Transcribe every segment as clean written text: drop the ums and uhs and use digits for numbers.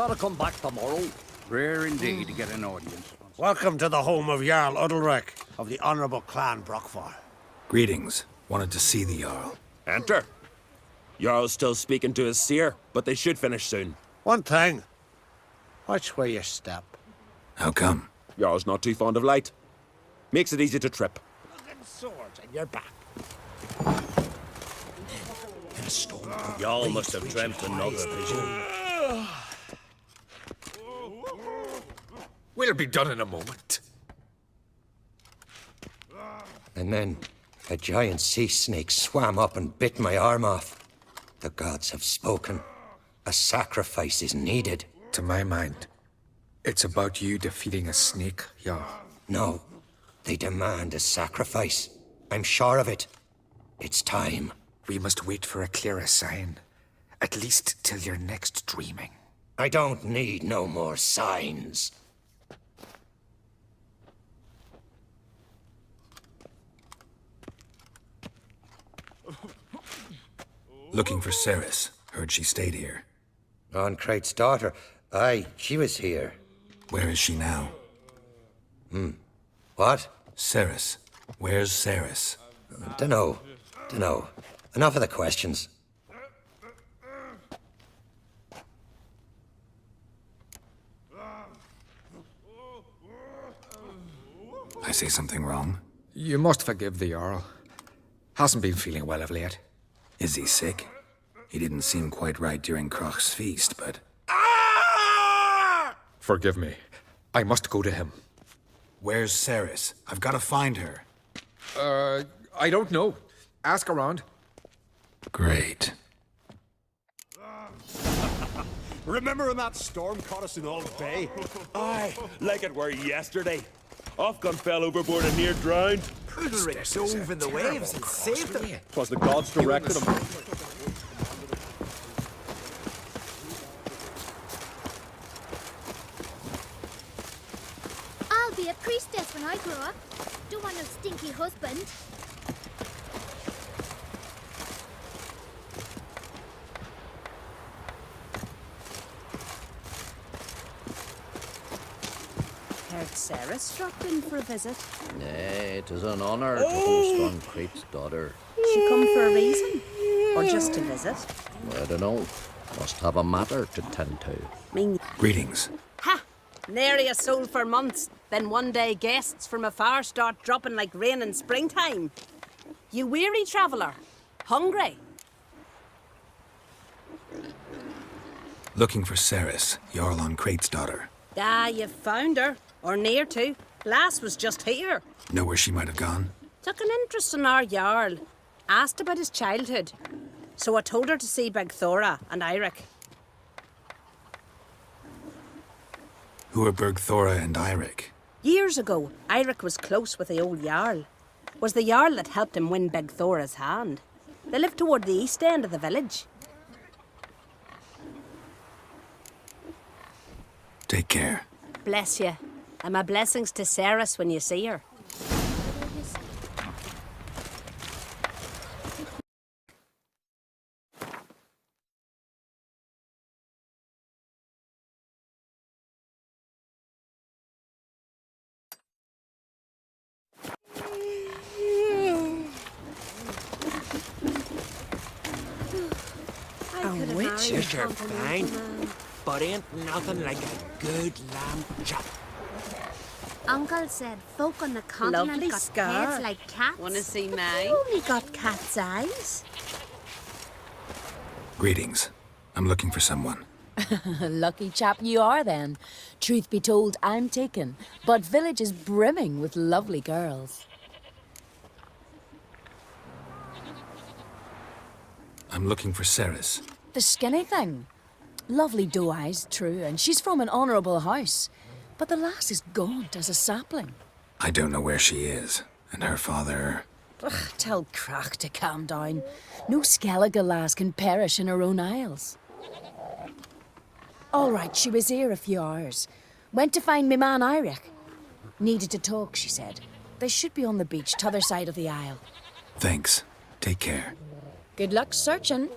gotta come back tomorrow. Rare indeed to get an audience. Welcome to the home of Jarl Udalrek of the Honourable Clan Brockfar. Greetings. Wanted to see the Jarl. Enter. Jarl's still speaking to his seer, but they should finish soon. One thing. Watch where you step. How come? Jarl's not too fond of light. Makes it easy to trip. Swords in your back. Y'all must have dreamt another vision. We'll be done in a moment. And then a giant sea snake swam up and bit my arm off. The gods have spoken. A sacrifice is needed. To my mind, it's about you defeating a snake, Jarl. No, they demand a sacrifice. I'm sure of it. It's time. We must wait for a clearer sign. At least till your next dreaming. I don't need no more signs. Looking for Ceres. Heard she stayed here. On Crate's daughter. Aye, she was here. Where is she now? What? Ceres. Where's Ceres? Dunno. Enough of the questions. I say something wrong? You must forgive the Jarl. Hasn't been feeling well of late. Is he sick? He didn't seem quite right during Crach's feast, but... Forgive me. I must go to him. Where's Ceres? I've got to find her. I don't know. Ask around. Great. Remember when that storm caught us in Old Bay? Aye, like it were yesterday. Ofcom fell overboard and near drowned. Udalrek dove in the waves and saved them. 'Twas the gods directed him. I'll be a priestess when I grow up. Don't want no stinky husband. Heard Ceres dropped in for a visit. Nay, it is an honour to host on Crate's daughter. She come for a reason? Or just to visit? I don't know. Must have a matter to tend to. Mean, Greetings. ha! Nary a soul for months. Then one day guests from afar start dropping like rain in springtime. You weary traveller? Hungry? Looking for Ceres, Jarl on Crate's daughter. Ah, you found her. Or near to. Lass was just here. Know where she might have gone? Took an interest in our Jarl. Asked about his childhood. So I told her to see Bergthora and Eirik. Who are Bergthora and Eirik? Years ago, Eirik was close with the old Jarl. Was the Jarl that helped him win Bergthora's hand. They lived toward the east end of the village. Take care. Bless you. And my blessings to Ceres when you see her. A witch is your fine, but ain't nothing like a good lamb chop. Uncle said folk on the continent Lovely got scar. heads like cats. Wanna see But mine? they only got cat's eyes. Greetings. I'm looking for someone. Lucky chap you are then. Truth be told, I'm taken, but village is brimming with lovely girls. I'm looking for Ceres. The skinny thing. Lovely doe eyes, true, and she's from an honourable house. But the lass is gaunt as a sapling. I don't know where she is, and her father... Ugh, tell Crach to calm down. No Skellige lass can perish in her own isles. All right, she was here a few hours. Went to find me man Eirik. Needed to talk, she said. They should be on the beach, t'other side of the isle. Thanks. Take care. Good luck searching.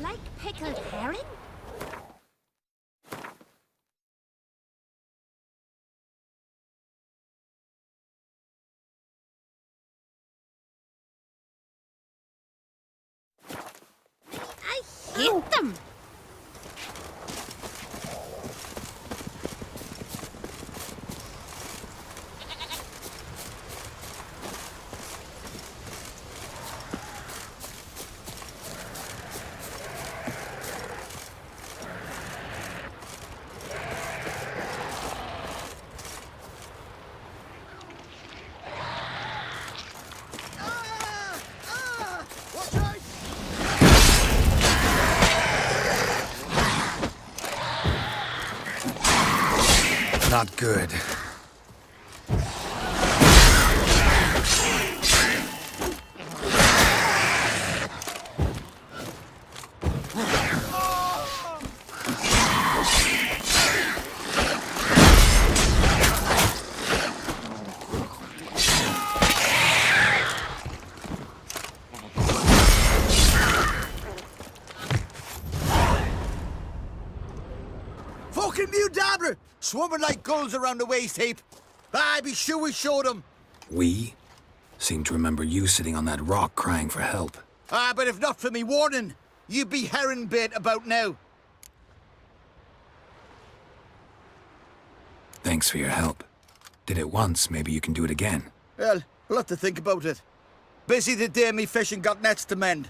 Like pickled herring? Poke them! Not good. Fucking mute dabbler! Swarming like gulls around the waist heap. I be sure we showed them. We seem to remember you sitting on that rock crying for help. But if not for me warning, you'd be herring bait about now. Thanks for your help. Did it once, maybe you can do it again. Well, we'll have to think about it. Busy the day me fishing got nets to mend.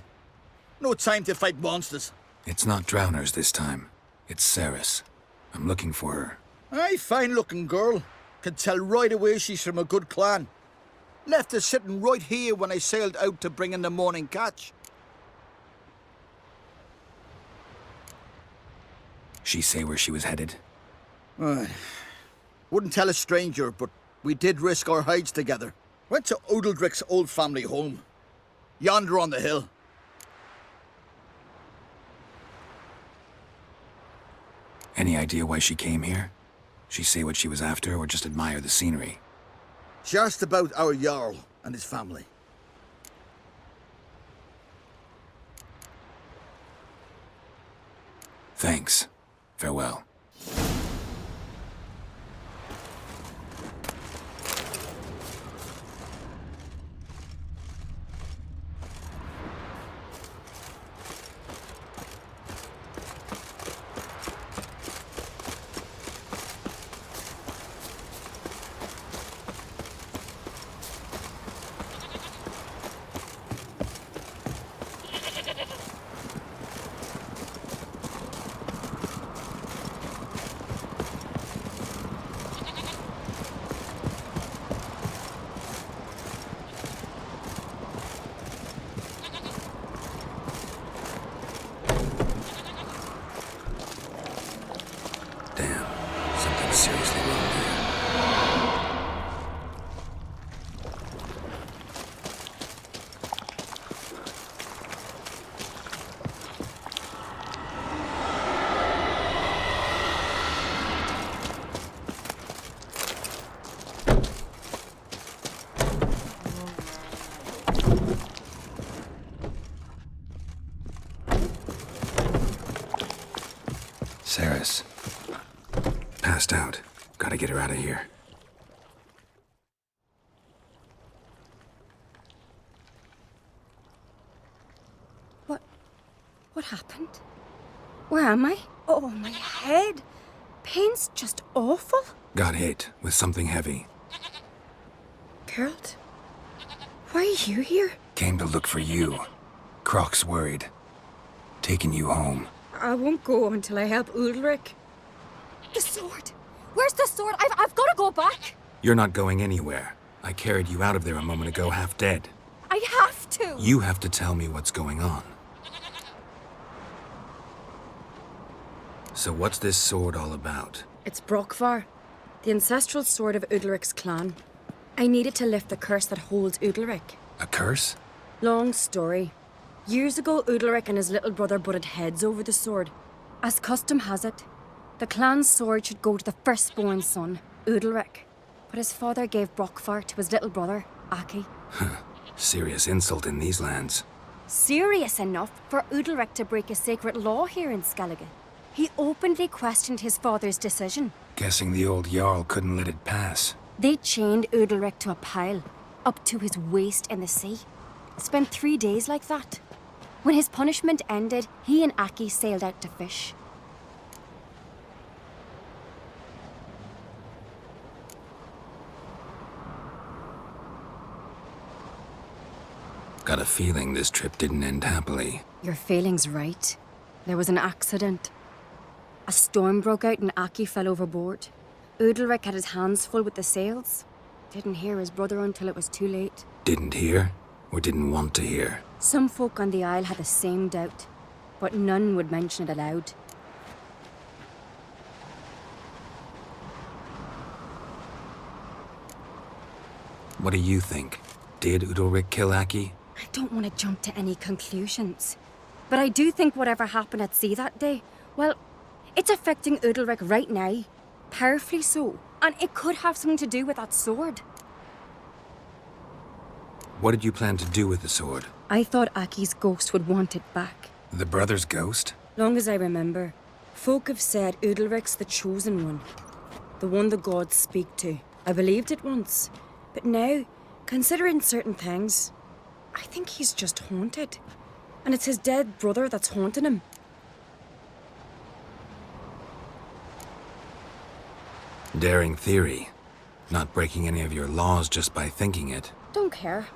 No time to fight monsters. It's not drowners this time. It's Ceres. I'm looking for her. Aye, fine-looking girl. Can tell right away she's from a good clan. Left her sitting right here when I sailed out to bring in the morning catch. She say where she was headed? Wouldn't tell a stranger, but we did risk our hides together. Went to Udaldric's old family home. Yonder on the hill. Any idea why she came here? She say what she was after or just admire the scenery? She asked about our Jarl and his family. Thanks. Farewell. Damn, something's seriously wrong here. Ceres. Passed out. Gotta get her out of here. What happened? Where am I? Oh, my head. Pain's just awful. Got hit with something heavy. Geralt, why are you here? Came to look for you. Croc's worried. Taking you home. I won't go until I help Udalric. The sword! Where's the sword? I've got to go back! You're not going anywhere. I carried you out of there a moment ago, half dead. I have to! You have to tell me what's going on. So what's this sword all about? It's Brokvar, the ancestral sword of Udalric's clan. I needed to lift the curse that holds Udalric. A curse? Long story. Years ago, Udalric and his little brother butted heads over the sword. As custom has it, the clan's sword should go to the firstborn son, Udalric. But his father gave Brokvar to his little brother, Aki. Serious insult in these lands. Serious enough for Udalric to break a sacred law here in Skellige. He openly questioned his father's decision. Guessing the old Jarl couldn't let it pass. They chained Udalric to a pile, up to his waist in the sea. Spent 3 days like that. When his punishment ended, he and Aki sailed out to fish. Got a feeling this trip didn't end happily. Your feeling's right. There was an accident. A storm broke out and Aki fell overboard. Udalric had his hands full with the sails. Didn't hear his brother until it was too late. Didn't hear, or didn't want to hear? Some folk on the Isle had the same doubt, but none would mention it aloud. What do you think? Did Udalric kill Aki? I don't want to jump to any conclusions. But I do think whatever happened at sea that day, well, it's affecting Udalric right now. Powerfully so. And it could have something to do with that sword. What did you plan to do with the sword? I thought Aki's ghost would want it back. The brother's ghost? Long as I remember, folk have said Udalric's the chosen one. The one the gods speak to. I believed it once. But now, considering certain things, I think he's just haunted. And it's his dead brother that's haunting him. Daring theory. Not breaking any of your laws just by thinking it. Don't care.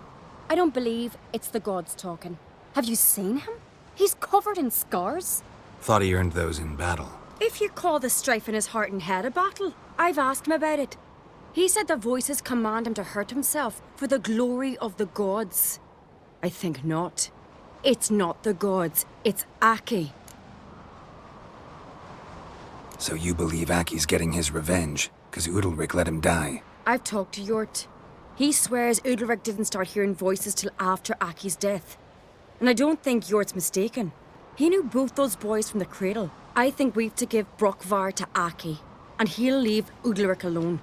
I don't believe it's the gods talking. Have you seen him? He's covered in scars. Thought he earned those in battle. If you call the strife in his heart and head a battle, I've asked him about it. He said the voices command him to hurt himself for the glory of the gods. I think not. It's not the gods, it's Aki. So you believe Aki's getting his revenge, because Udalric let him die? I've talked to Yort. He swears Udalric didn't start hearing voices till after Aki's death. And I don't think Yort's mistaken. He knew both those boys from the cradle. I think we've to give Brokvar to Aki, and he'll leave Udalric alone.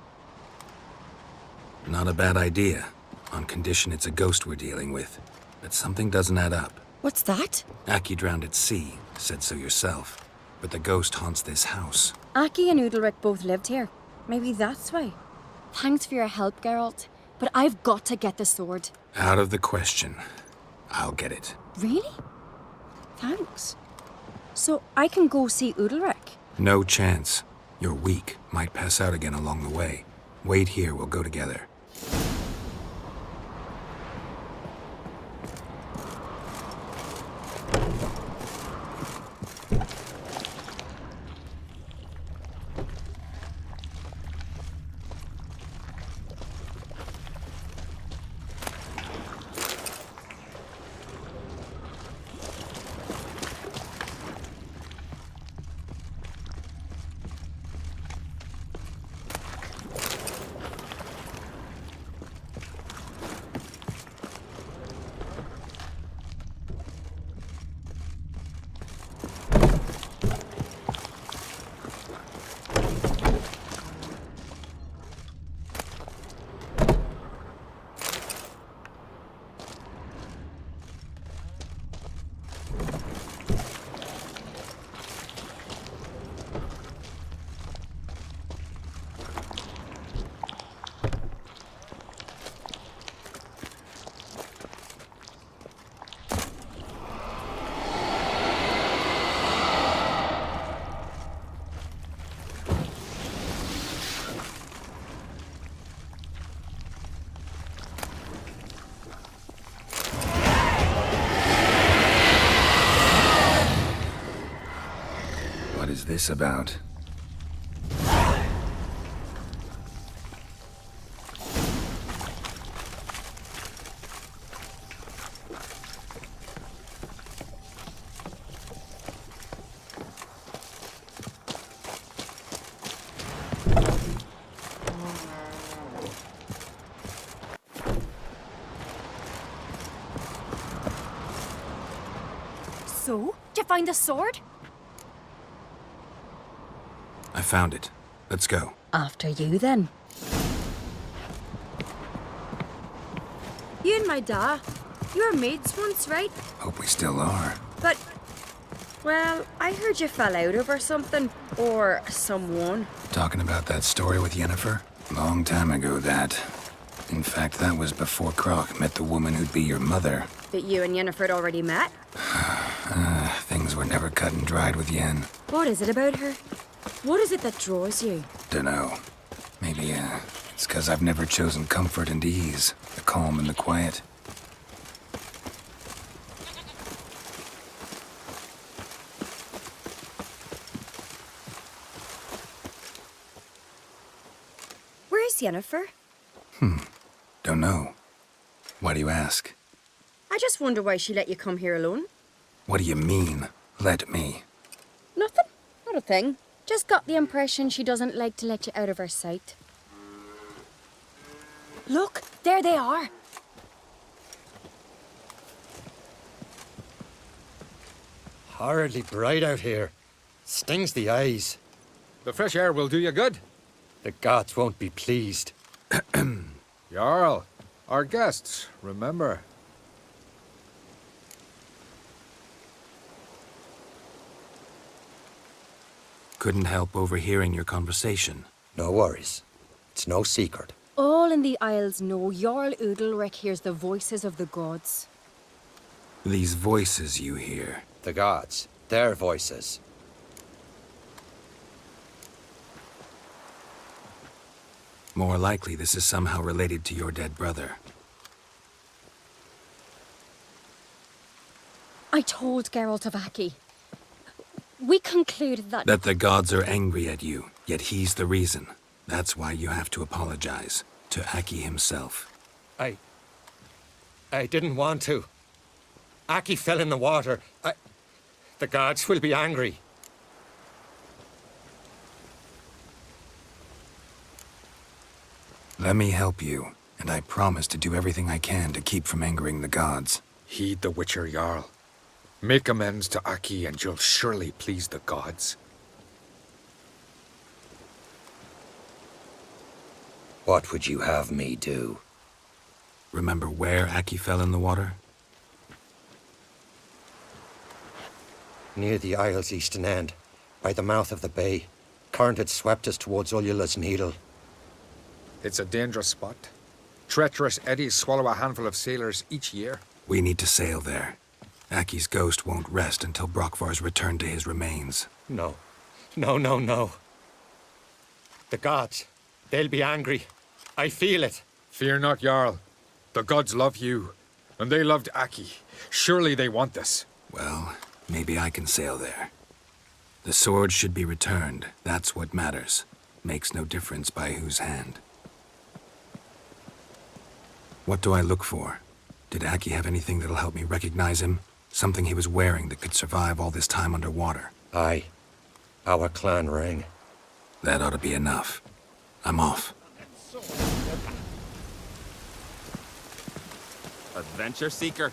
Not a bad idea, on condition it's a ghost we're dealing with. But something doesn't add up. What's that? Aki drowned at sea, said so yourself. But the ghost haunts this house. Aki and Udalric both lived here. Maybe that's why. Thanks for your help, Geralt. But I've got to get the sword. Out of the question. I'll get it. Really? Thanks. So I can go see Udalric? No chance. You're weak. Might pass out again along the way. Wait here, we'll go together. What is this about? So, did you find the sword? I found it. Let's go. After you, then. You and my da, you were mates once, right? Hope we still are. But, well, I heard you fell out over something. Or someone. Talking about that story with Yennefer? Long time ago, that. In fact, that was before Croc met the woman who'd be your mother. But you and Yennefer had already met? Things were never cut and dried with Yen. What is it about her? What is it that draws you? Dunno. Maybe, it's 'cause I've never chosen comfort and ease, the calm and the quiet. Where's Yennefer? Don't know. Why do you ask? I just wonder why she let you come here alone. What do you mean, let me? Nothing. Not a thing. Just got the impression she doesn't like to let you out of her sight. Look, there they are. Horridly bright out here. Stings the eyes. The fresh air will do you good. The gods won't be pleased. Jarl, our guests, remember. Couldn't help overhearing your conversation. No worries. It's no secret. All in the Isles know Jarl Udalric hears the voices of the gods. These voices you hear. The gods. Their voices. More likely, this is somehow related to your dead brother. I told Geralt of Aki. We concluded that... That the gods are angry at you, yet he's the reason. That's why you have to apologize. To Aki himself. I didn't want to. Aki fell in the water. The gods will be angry. Let me help you, and I promise to do everything I can to keep from angering the gods. Heed the Witcher Jarl. Make amends to Aki and you'll surely please the gods. What would you have me do? Remember where Aki fell in the water? Near the Isle's eastern end, by the mouth of the bay. Current had swept us towards Ullula's Needle. It's a dangerous spot. Treacherous eddies swallow a handful of sailors each year. We need to sail there. Aki's ghost won't rest until Brokvar's returned to his remains. No. No. The gods, they'll be angry. I feel it. Fear not, Jarl. The gods love you, and they loved Aki. Surely they want this. Well, maybe I can sail there. The sword should be returned. That's what matters. Makes no difference by whose hand. What do I look for? Did Aki have anything that'll help me recognize him? Something he was wearing that could survive all this time underwater? Aye. Our clan ring. That ought to be enough. I'm off. Adventure seeker.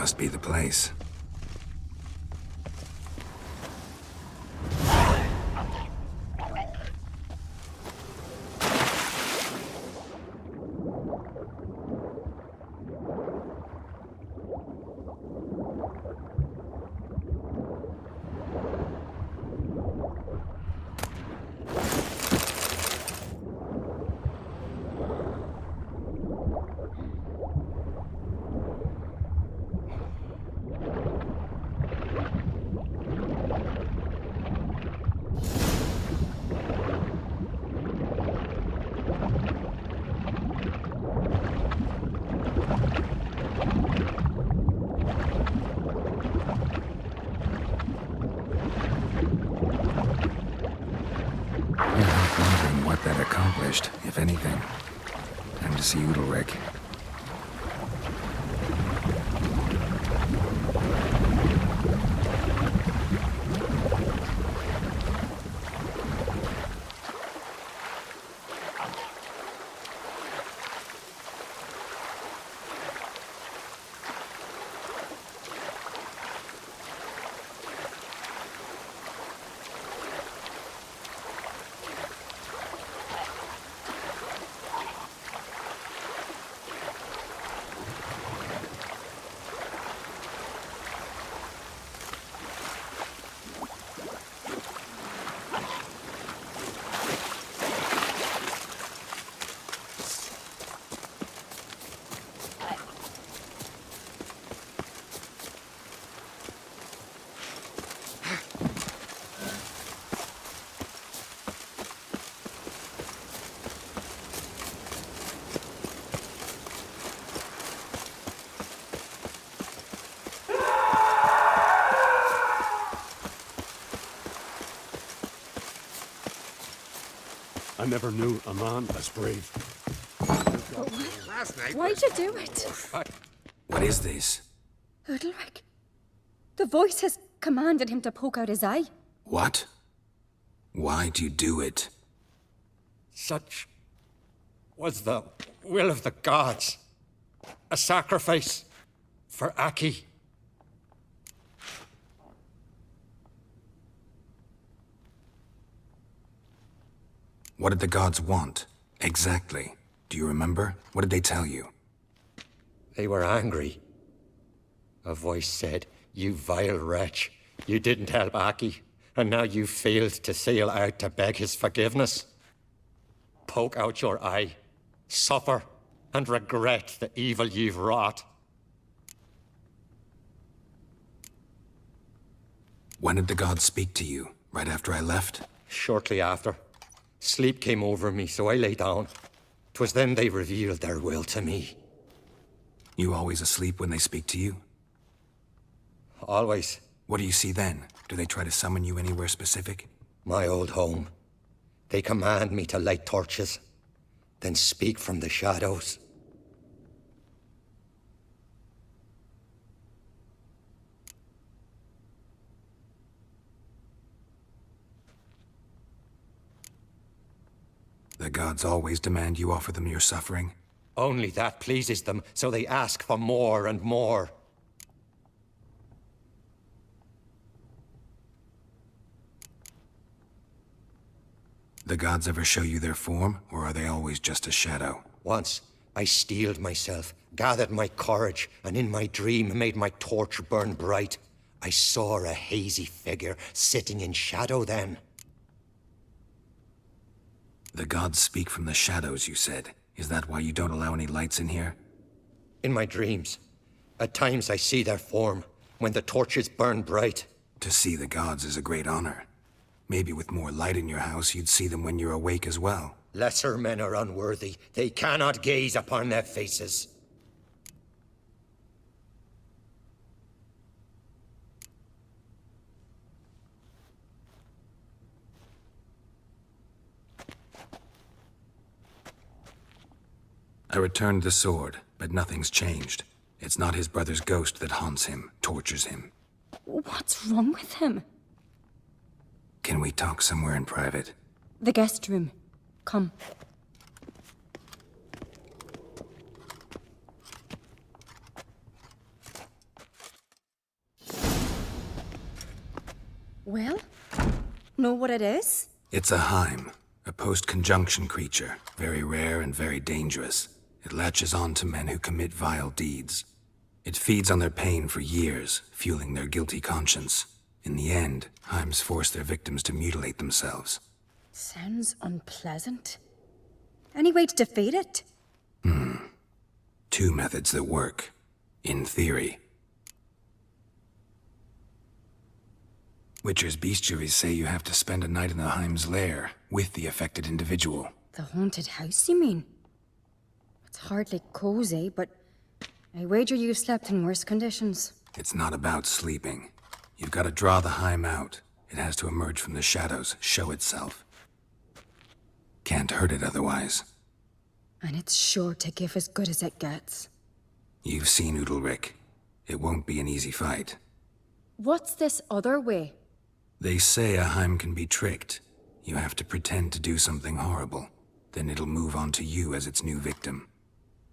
must be the place. Wondering what that accomplished, if anything. Time to see Udalric. I never knew a man as brave. Why'd you do it? What is this? Udalric. The voice has commanded him to poke out his eye. What? Why'd you do it? Such was the will of the gods. A sacrifice for Aki. What did the gods want? Exactly. Do you remember? What did they tell you? They were angry. A voice said, "You vile wretch, you didn't help Aki, and now you failed to sail out to beg his forgiveness. Poke out your eye, suffer, and regret the evil you've wrought." When did the gods speak to you? Right after I left? Shortly after. Sleep came over me, so I lay down. 'Twas then they revealed their will to me. You always asleep when they speak to you? Always. What do you see then? Do they try to summon you anywhere specific? My old home. They command me to light torches, then speak from the shadows. The gods always demand you offer them your suffering? Only that pleases them, so they ask for more and more. The gods ever show you their form, or are they always just a shadow? Once, I steeled myself, gathered my courage, and in my dream made my torch burn bright. I saw a hazy figure sitting in shadow then. The gods speak from the shadows, you said. Is that why you don't allow any lights in here? In my dreams. At times I see their form, when the torches burn bright. To see the gods is a great honor. Maybe with more light in your house, you'd see them when you're awake as well. Lesser men are unworthy. They cannot gaze upon their faces. I returned the sword, but nothing's changed. It's not his brother's ghost that haunts him, tortures him. What's wrong with him? Can we talk somewhere in private? The guest room. Come. Well, know what it is? It's a Heim, a post-conjunction creature, very rare and very dangerous. It latches on to men who commit vile deeds. It feeds on their pain for years, fueling their guilty conscience. In the end, Heims force their victims to mutilate themselves. Sounds unpleasant. Any way to defeat it? Two methods that work, in theory. Witcher's bestiaries say you have to spend a night in the Heim's lair with the affected individual. The haunted house, you mean? It's hardly cozy, but I wager you've slept in worse conditions. It's not about sleeping. You've got to draw the Heim out. It has to emerge from the shadows, show itself. Can't hurt it otherwise. And it's sure to give as good as it gets. You've seen Udalric. It won't be an easy fight. What's this other way? They say a Heim can be tricked. You have to pretend to do something horrible. Then it'll move on to you as its new victim.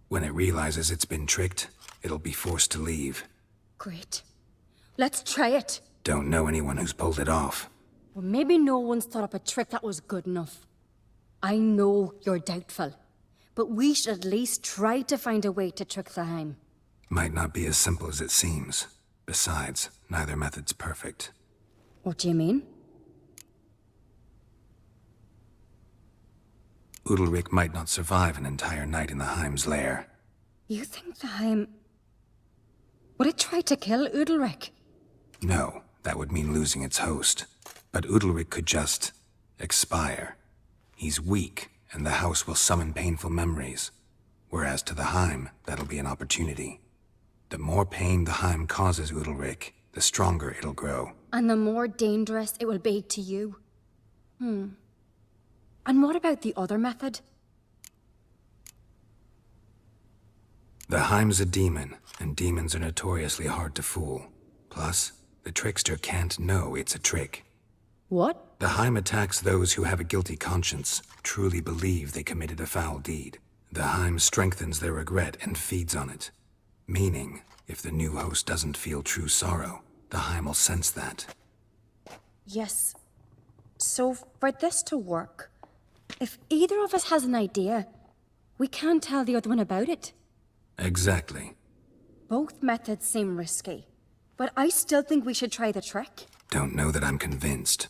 When it realizes it's been tricked, it'll be forced to leave. Great. Let's try it. Don't know anyone who's pulled it off. Well, maybe no one's thought up a trick that was good enough. I know you're doubtful, but we should at least try to find a way to trick the Heim. Might not be as simple as it seems. Besides, neither method's perfect. What do you mean? Udalric might not survive an entire night in the Heim's lair. You think the Heim... Would it try to kill Udalric? No, that would mean losing its host. But Udalric could just... expire. He's weak, and the house will summon painful memories. Whereas to the Heim, that'll be an opportunity. The more pain the Heim causes Udalric, the stronger it'll grow. And the more dangerous it will be to you. And what about the other method? The Heim's a demon, and demons are notoriously hard to fool. Plus, the trickster can't know it's a trick. What? The Heim attacks those who have a guilty conscience, truly believe they committed a foul deed. The Heim strengthens their regret and feeds on it. Meaning, if the new host doesn't feel true sorrow, the Heim will sense that. Yes. So, for this to work, if either of us has an idea, we can't tell the other one about it. Exactly. Both methods seem risky, but I still think we should try the trick. Don't know that I'm convinced.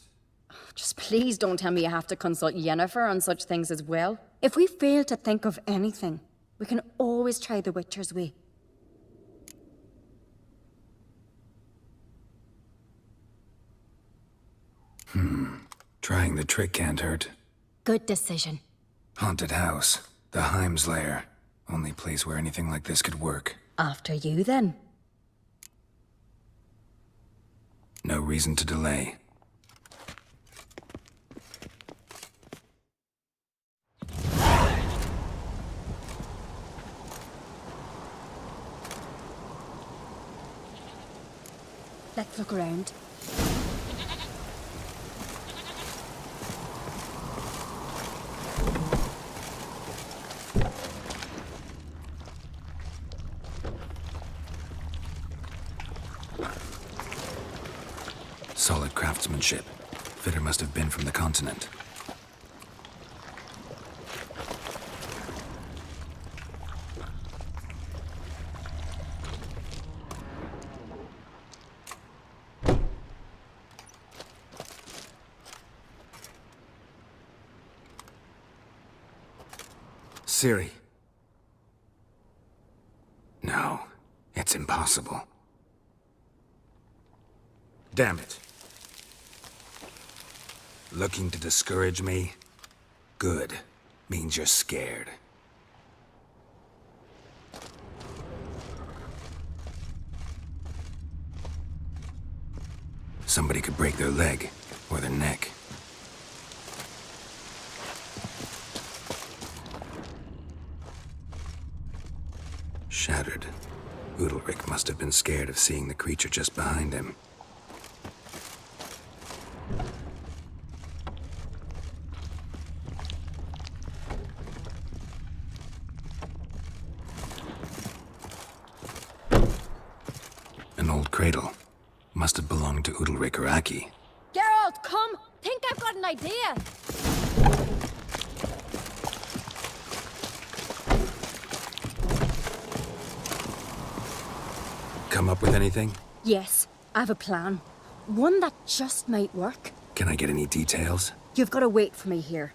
Just please don't tell me you have to consult Yennefer on such things as well. If we fail to think of anything, we can always try the Witcher's way. Trying the trick can't hurt. Good decision. Haunted house. The Heim's lair. Only place where anything like this could work. After you, then. No reason to delay. Let's look around. Solid craftsmanship. Fitter must have been from the continent. Ciri. No, it's impossible. Damn it. Looking to discourage me? Good. Means you're scared. Somebody could break their leg, or their neck. Shattered. Udalric must have been scared of seeing the creature just behind him. An old cradle. Must have belonged to Udalric or Aki. Get an idea. Come up with anything? Yes, I have a plan. One that just might work. Can I get any details? You've got to wait for me here.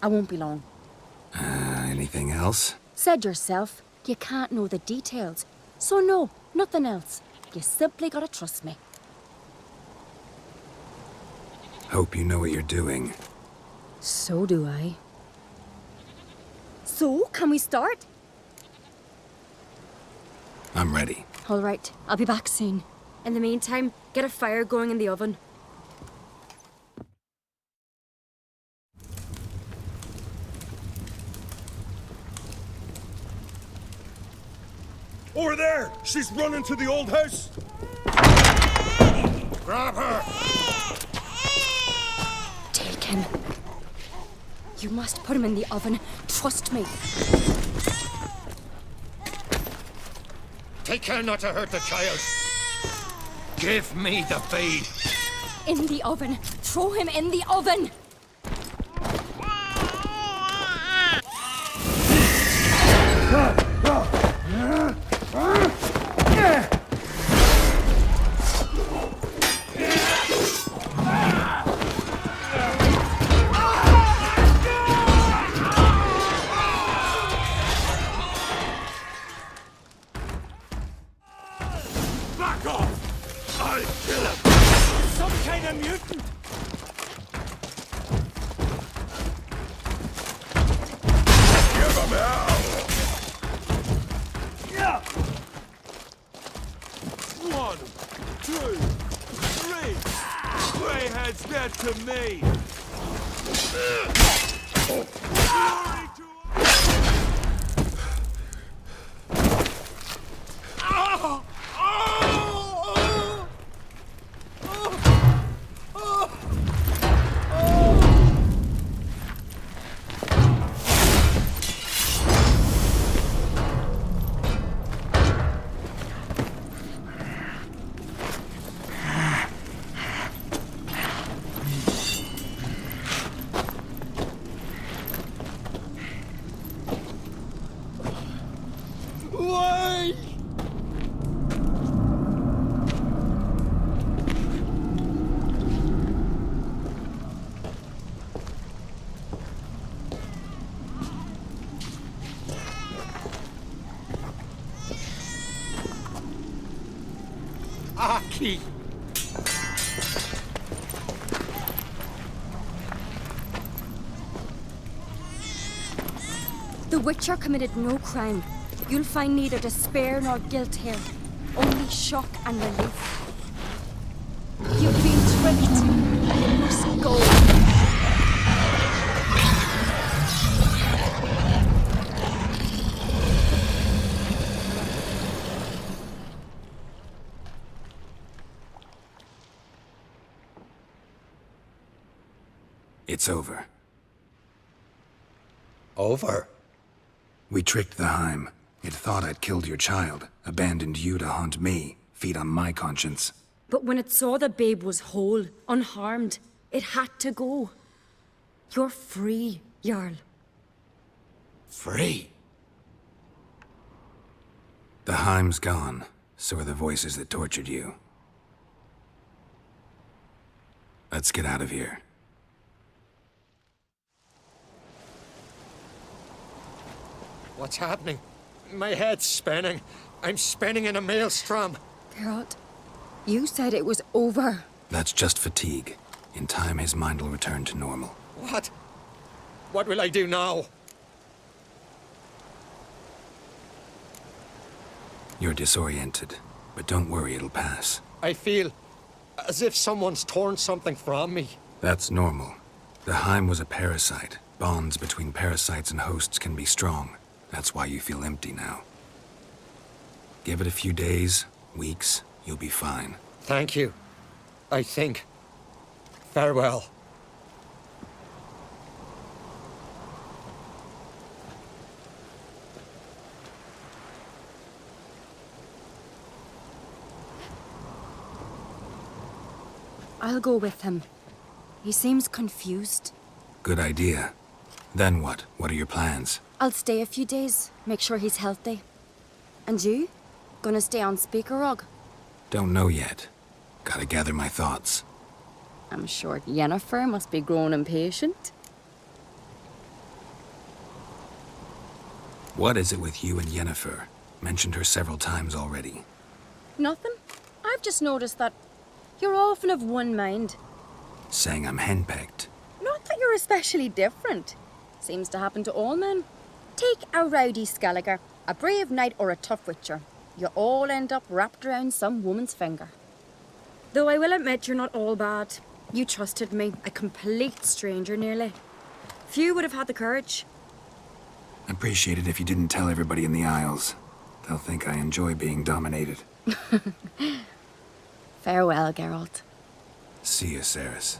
I won't be long. Anything else? Said yourself, you can't know the details. So no, nothing else. You simply gotta trust me. Hope you know what you're doing. So do I. So, can we start? I'm ready. All right, I'll be back soon. In the meantime, get a fire going in the oven. Over there! She's running to the old house! Grab her! Take him. You must put him in the oven. Trust me. Take care not to hurt the child. Give me the feed. In the oven. Throw him in the oven. Back off! I'll kill him! Some kind of mutant! Give him hell! Yeah! 1, 2, 3! Greyhead's dead to me! Glory to Why? Aki! The Witcher committed no crime. You'll find neither despair nor guilt here. Only shock and relief. You've been tricked. You must go. It's over. Over? We tricked the Heim. It thought I'd killed your child, abandoned you to haunt me, feed on my conscience. But when it saw the babe was whole, unharmed, it had to go. You're free, Jarl. Free? The Heim's gone, so are the voices that tortured you. Let's get out of here. What's happening? My head's spinning. I'm spinning in a maelstrom. Geralt, you said it was over. That's just fatigue. In time, his mind will return to normal. What? What will I do now? You're disoriented, but don't worry, it'll pass. I feel as if someone's torn something from me. That's normal. The Heim was a parasite. Bonds between parasites and hosts can be strong. That's why you feel empty now. Give it a few days, weeks, you'll be fine. Thank you. I think. Farewell. I'll go with him. He seems confused. Good idea. Then what? What are your plans? I'll stay a few days, make sure he's healthy. And you? Gonna stay on Speaker Rog? Don't know yet. Gotta gather my thoughts. I'm sure Yennefer must be growing impatient. What is it with you and Yennefer? Mentioned her several times already. Nothing. I've just noticed that you're often of one mind. Saying I'm henpecked. Not that you're especially different. Seems to happen to all men. Take a rowdy Skelliger, a brave knight or a tough witcher. You all end up wrapped around some woman's finger. Though I will admit you're not all bad. You trusted me, a complete stranger nearly. Few would have had the courage. Appreciate it if you didn't tell everybody in the Isles. They'll think I enjoy being dominated. Farewell, Geralt. See you, Ceres.